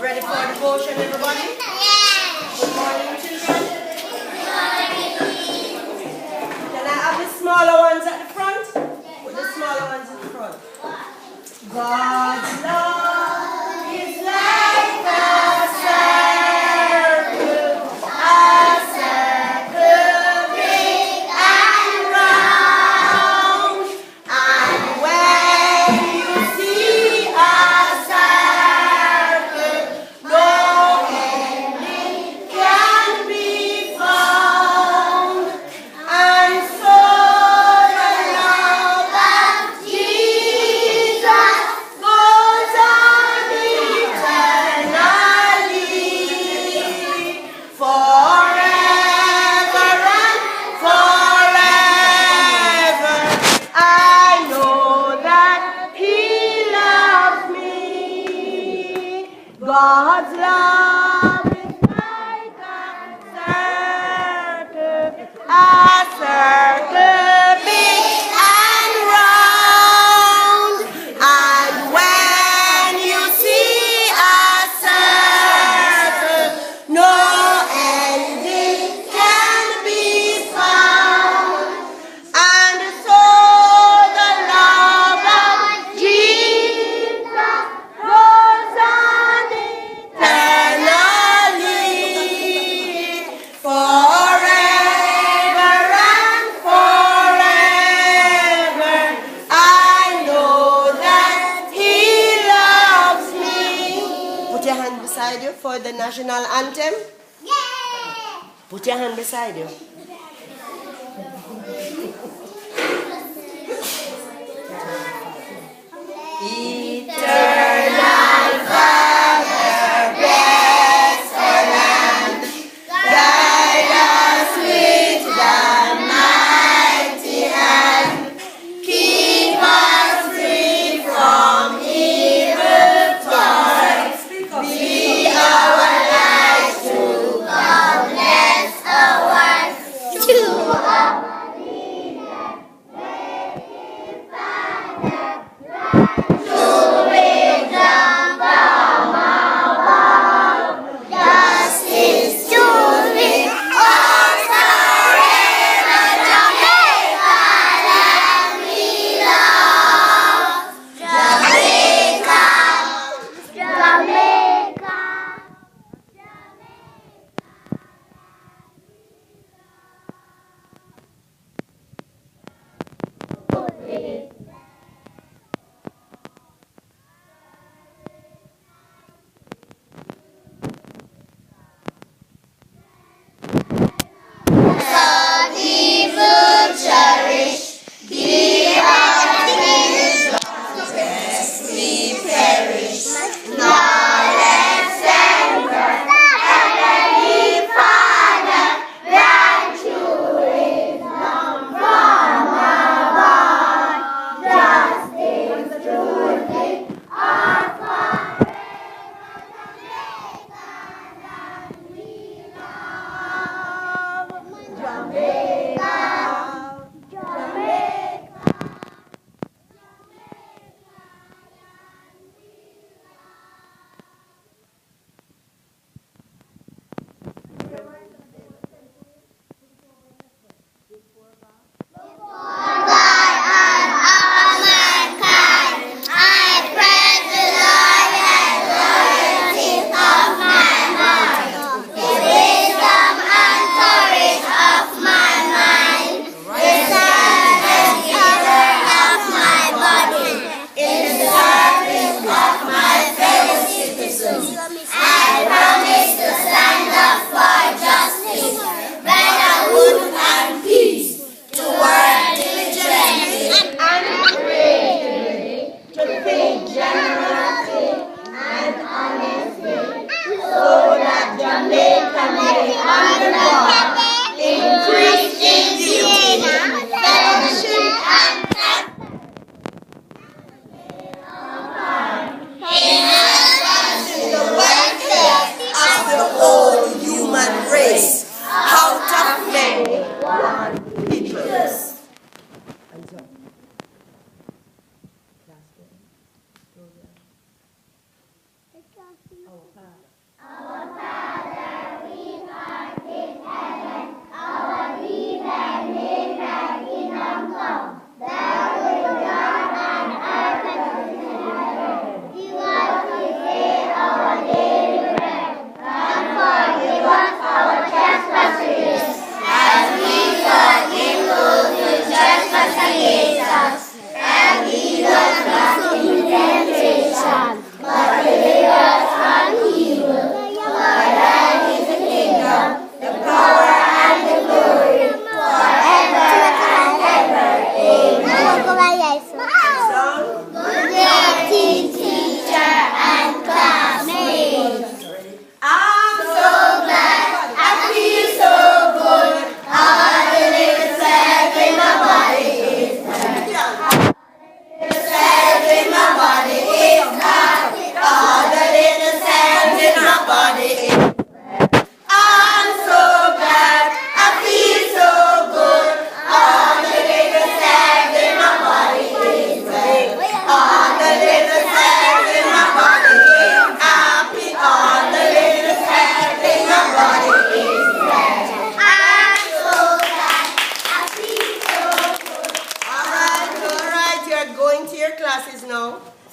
Ready for devotion, everybody? Good morning, children. Can I have the smaller ones at the front? Put the smaller ones in the front. God's love is like a circle big and round. And when you see a circle, no ending can be found. And so the love of Jesus goes on eternally, forever and forever. I know that He loves me. God's love is like a circle big and round. And when you see a circle, no ending can be found. And so the love of Jesus goes on eternally, forever and forever. I know that He loves me. Put your hand beside you for the national anthem. Put your hand beside you. Eternal Father, bless our land. Guide us with thy mighty hand. Keep us free from evil toys. Be our light to God, bless our world. To our leader, make Him Father. To wisdom from above, justice to be all forever. Jamaica that we love. Jamaica, Jamaica, the people cherish, give our things, lest we perish. Knowledge and birth, Heavenly Father, grant you wisdom from above.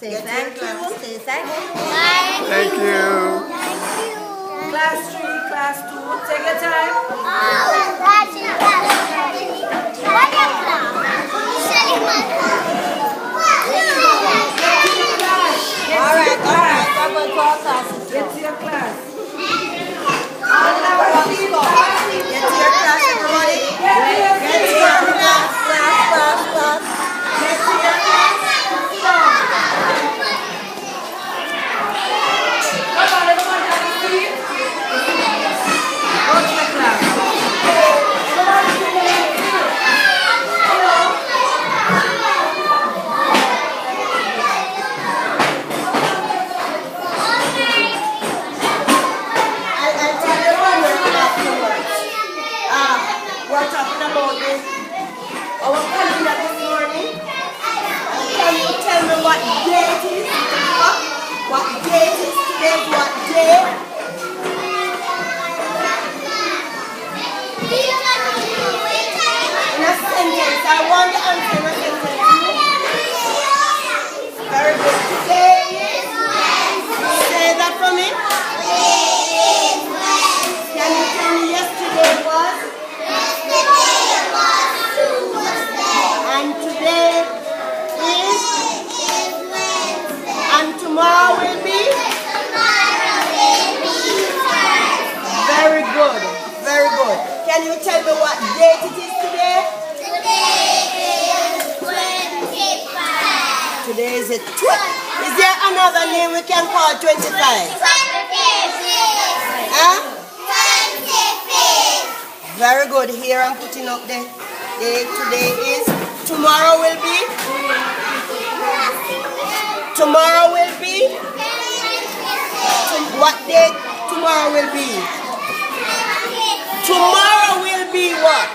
Say thank you. Say thank you. Thank you. Class 3, class 2, take your time. Alright, I'm going to our classes. Get to your class. Get to your class, everybody. Get to your class. Get to your class. Come on, everyone, have a seat. Go to your class. I'll tell you one word afterwards. We're talking about this. Our calendar this morning. Can you tell me what day it is? What day it is today? What day? In a sentence. I want the answer in a sentence. Very good. Today is. Say that for me. Can you tell me yesterday was? And today is? And tomorrow will be? Very good. Very good. Can you tell me what date it is today? Today is it 12. Is there another name we can call 25? Huh? Very good. Here I'm putting up the date. Today is. Tomorrow will be? Tomorrow will be? What date tomorrow will be? Tomorrow will be what?